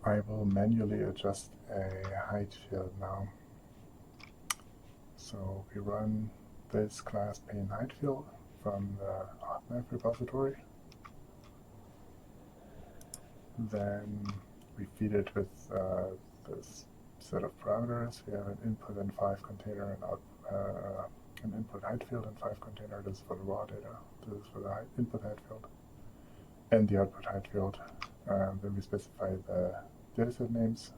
I will manually adjust a height field now. So we run this class pane height field from the ArcMap repository. Then we feed it with this set of parameters. We have an input and 5 container and an input height field and 5 container. This is for the raw data. This is for the input height field and the output height field. Then we specify the dataset names.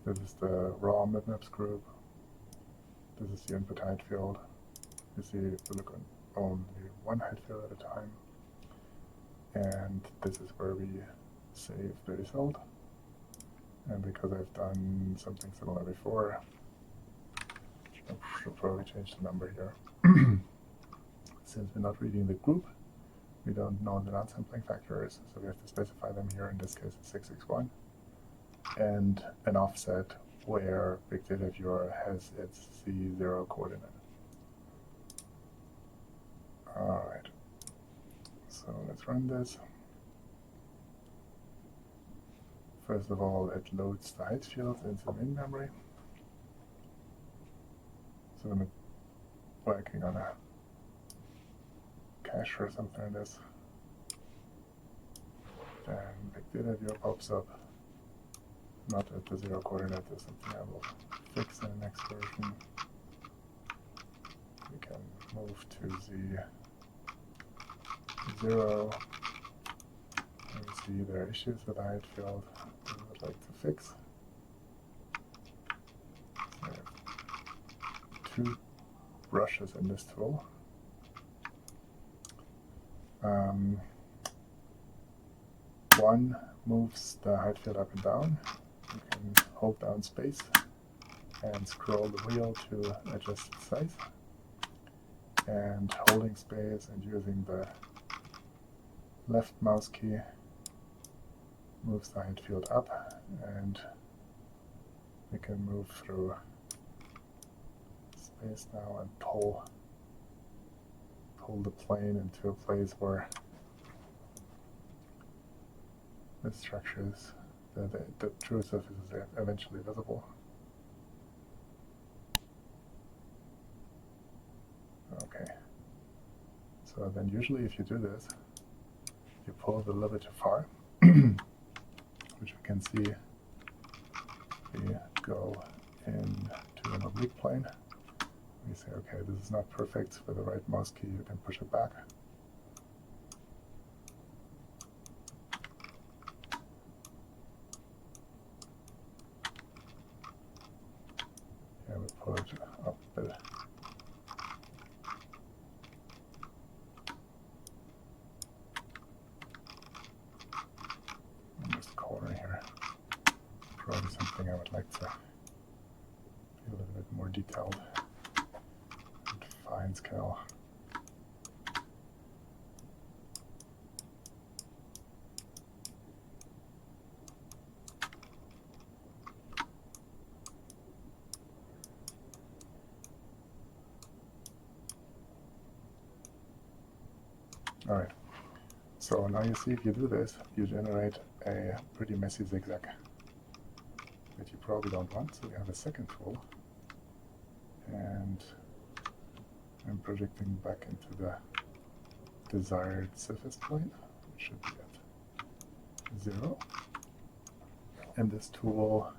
This is the raw bitmaps group. This is the input height field. You see, we look on only one height field at a time. And this is where we save the result. And because I've done something similar before, I should probably change the number here. Since we're not reading the group, we don't know the non-sampling factors, so we have to specify them here. In this case, it's 661. And an offset where Big Data Viewer has its Z0 coordinate. All right. So let's run this. First of all, it loads the height field into main memory. So I'm working on a cache or something like this. Then Big Data Viewer pops up. Not at the 0 coordinate, is something I will fix in the next version. We can move to Z0. And we see there are issues with the height field we would like to fix. So I have 2 brushes in this tool. One moves the height field up and down. You can hold down space and scroll the wheel to adjust its size. And holding space and using the left mouse key moves the height field up, and we can move through space now and pull the plane into a place where the structures, the true surface is eventually visible. Okay. So then usually if you do this, you pull it a little bit too far, which we can see. We go into an oblique plane. We say, okay, this is not perfect. With the right mouse key, you can push it back. Yeah, we pull it up a bit. In this corner here, probably something I would like to be a little bit more detailed. Fine scale. All right. So now you see, if you do this, you generate a pretty messy zigzag that you probably don't want. So we have a second tool, and I'm projecting back into the desired surface plane, which should be at 0. And this tool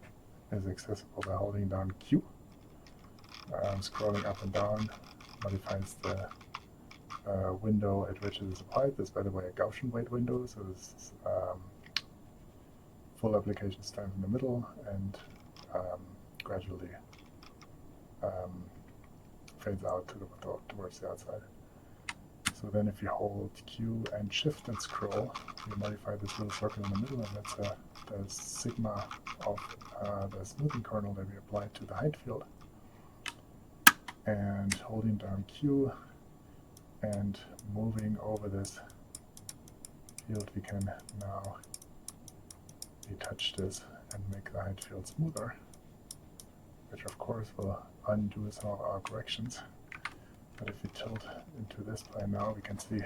is accessible by holding down Q. Scrolling up and down modifies the window at which it is applied. This is, by the way, a Gaussian weight window, so this is full application stands in the middle and gradually fades out towards the outside. So then if you hold Q and Shift and scroll, you modify this little circle in the middle, and that's the sigma of the smoothing kernel that we applied to the height field. And holding down Q and moving over this field, we can now retouch this and make the height field smoother, which of course will undo some of our corrections. But if we tilt into this plane now, we can see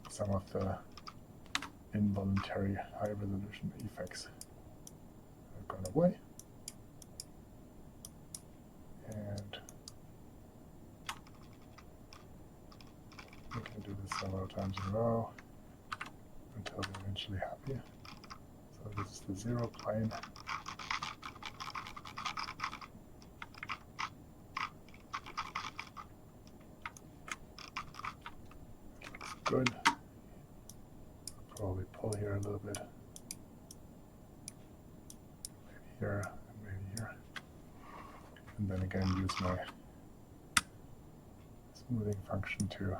some of the involuntary high resolution effects have gone away. And we can do this several times in a row until we're eventually happy. So this is the 0 plane. Looks good. Probably pull here a little bit. Maybe here and maybe here. And then again use my smoothing function to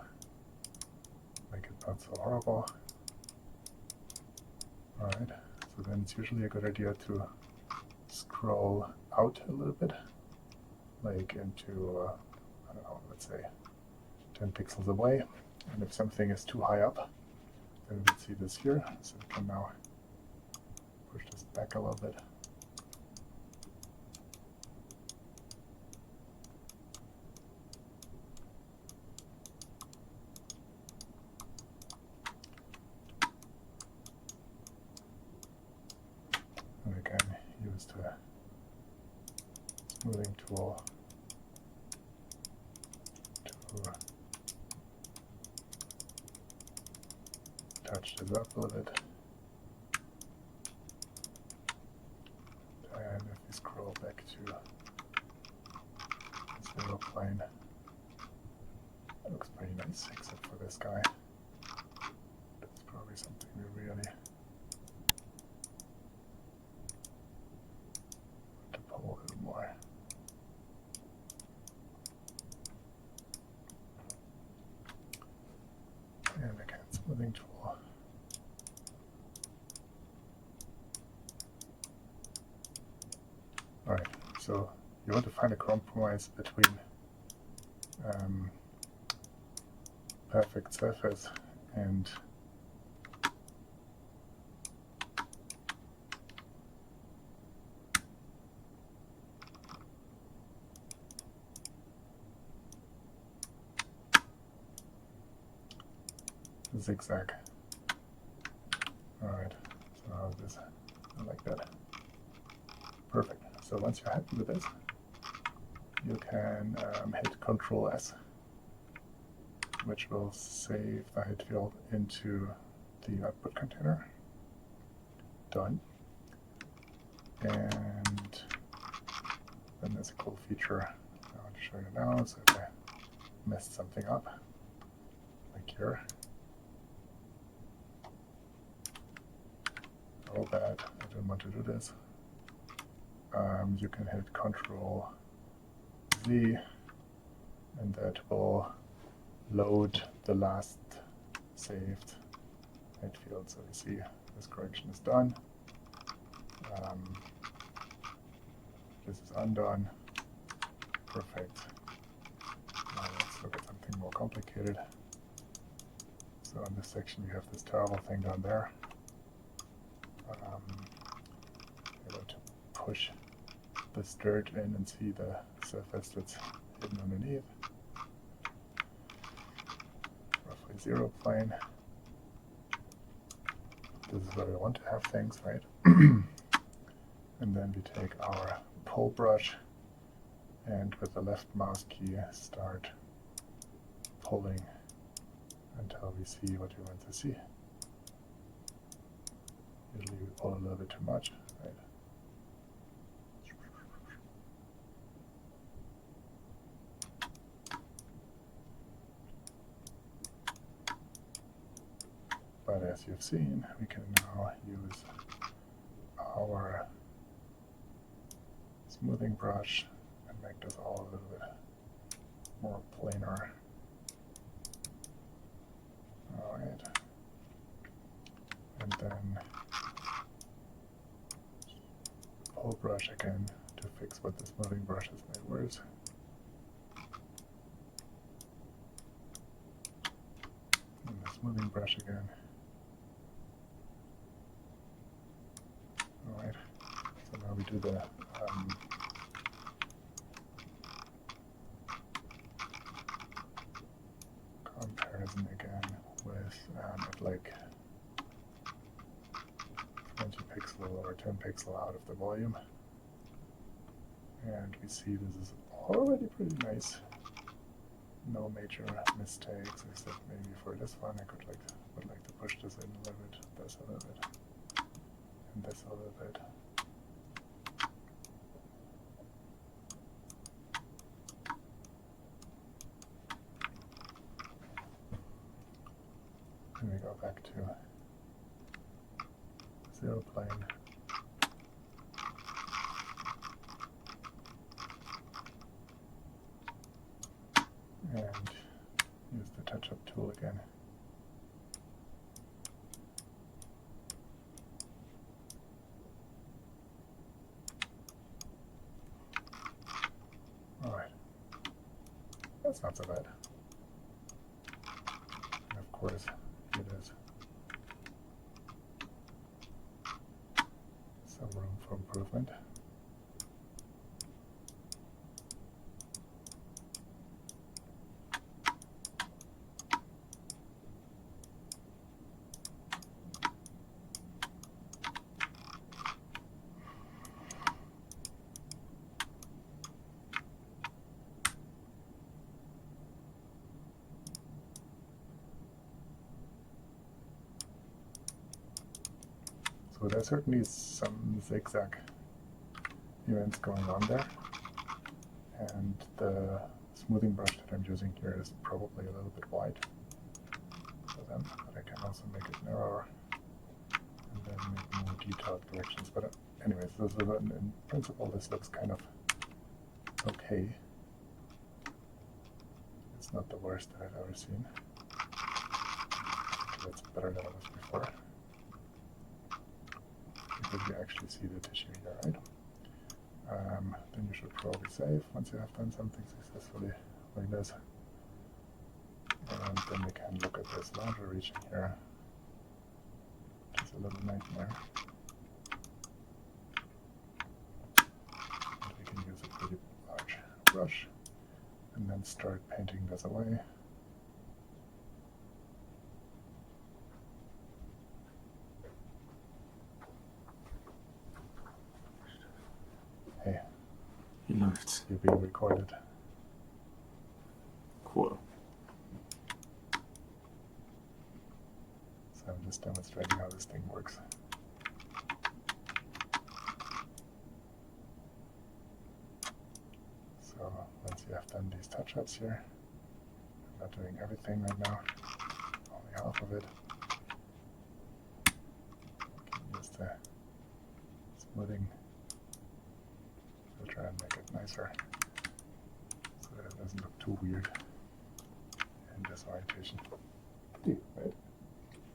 make it not so horrible. Alright, so then it's usually a good idea to scroll out a little bit, like into, I don't know, let's say 10 pixels away. And if something is too high up, then we would see this here. So we can now push this back a little bit. And again, use the smoothing tool to touch this up a little bit. And if we scroll back to the 0 plane, that looks pretty nice, except for this guy. That's probably something we really want to pull a little more. And again, smoothing tool. Alright, so you want to find a compromise between perfect surface and zigzag. Alright, so how's this? I like that. Perfect. So once you're happy with this, you can hit Control S, which will save the height field into the output container. Done. And then there's a cool feature I want to show you now. So if I messed something up, like here. Oh, bad. I didn't want to do this. You can hit Control Z, and that will load the last saved height field. So you see this correction is done. This is undone. Perfect. Now let's look at something more complicated. So in this section, you have this terrible thing down there. You're going to push this dirt in and see the surface that's hidden underneath. Roughly 0 plane. This is where we want to have things, right? And then we take our pull brush and with the left mouse key start pulling until we see what we want to see. Usually we pull a little bit too much, right? But as you've seen, we can now use our smoothing brush and make this all a little bit more planar. Alright. And then pull brush again to fix what the smoothing brush has made worse. And the smoothing brush again. Alright, so now we do the comparison again with at like or 10 pixel out of the volume. And we see this is already pretty nice. No major mistakes, except maybe for this one I would like to push this in a little bit, this a little bit, and this a little bit. And we go back to 0 plane. And use the touch-up tool again. Alright, that's not so bad. And of course, it is some room for improvement. So there's certainly some zigzag events going on there, and the smoothing brush that I'm using here is probably a little bit wide for them, but I can also make it narrower and then make more detailed corrections. But anyways, in principle this looks kind of okay. It's not the worst that I've ever seen. It's better than it was before. Because you actually see the tissue here, right? Then you should probably save once you have done something successfully like this. And then we can look at this larger region here, which is a little nightmare. And we can use a pretty large brush and then start painting this away. Hey, Läuft's. you're being recorded. Cool. So I'm just demonstrating how this thing works. So once you have done these touch-ups here, I'm not doing everything right now, only half of it. You can use the smoothing filter and make it nicer so that it doesn't look too weird in this orientation. Pretty, right?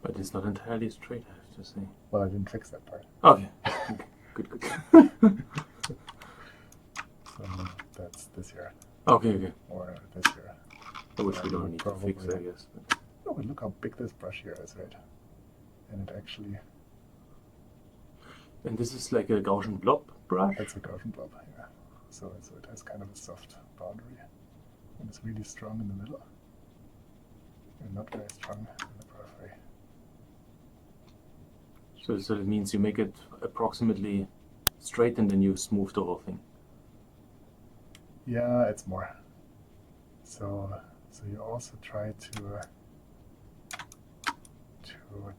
But it's not entirely straight, I have to say. Well, I didn't fix that part. Okay. Good. So that's this here, Okay. or this here. Which we Yeah, don't need to fix, I probably. guess. But Oh, but look how big this brush here is, right? And it actually, and this is like a Gaussian blob brush? that's a Gaussian blob, yeah. So it has kind of a soft boundary, and it's really strong in the middle, and not very strong in the periphery. So that means you make it approximately straight and then you smooth the whole thing. Yeah, it's more. So you also try to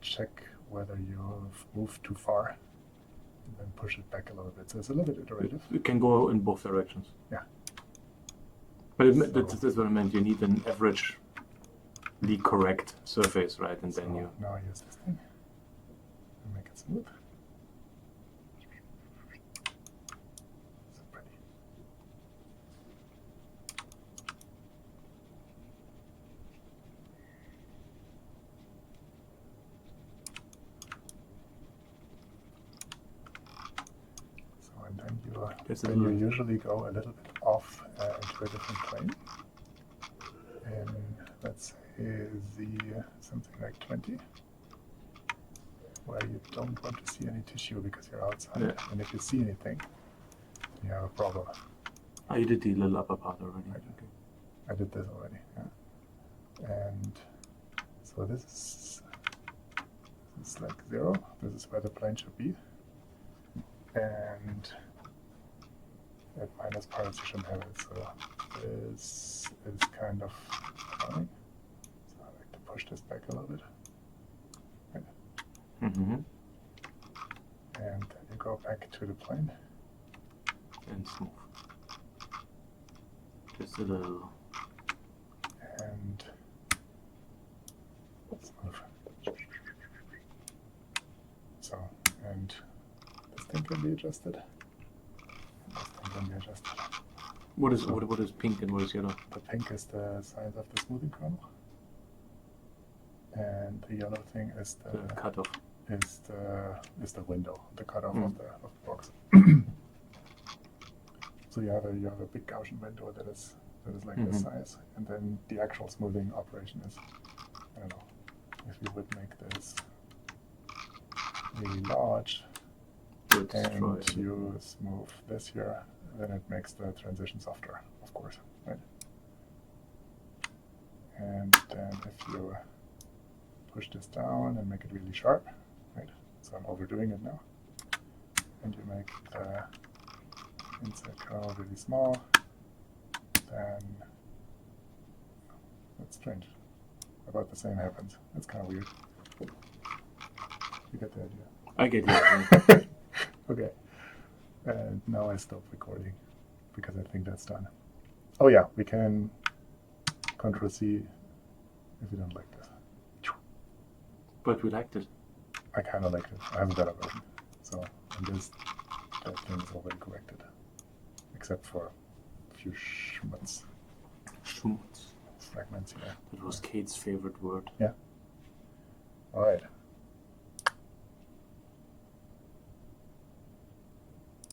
check whether you've moved too far, and then push it back a little bit. So it's a little bit iterative. It can go in both directions. Yeah. But So- that's what I meant. You need an averagely correct surface, right? And then So you. now I use this thing and make it smooth. So pretty. So and then you usually go a little bit off into a different plane. And let's say something like 20, where you don't want to see any tissue because you're outside. Yeah. And if you see anything, you have a problem. Oh, you did the little upper part already. Right. Okay. I did this already, yeah. And so this is like 0. This is where the plane should be. and at minus parts you shouldn't have it. So this is kind of annoying. So I like to push this back a little bit. Mm-hmm. And then you go back to the plane. And smooth. Just a little. And smooth. So, and this thing can be adjusted. This thing can be adjusted. What is pink and what is yellow? The pink is the size of the smoothing kernel. And the yellow thing is The cutoff. is the window, the cutoff of the box. So you have a big Gaussian window that is like this size, and then the actual smoothing operation is, I don't know, if you would make this really large and you smooth this here, then it makes the transition softer, of course, right? And then if you push this down and make it really sharp, right? So I'm overdoing it now. And you make the inside kernel really small, then that's strange. About the same happens. That's kind of weird. You get the idea. I get it. Okay. And now I stop recording because I think that's done. Oh yeah, we can Ctrl C if you don't like this. But we liked it. I kind of like it. I have a better version. So, and that thing is already corrected. Except for a few schmutz. Schmutz. Fragments here. That was Kate's favorite word. Yeah. All right.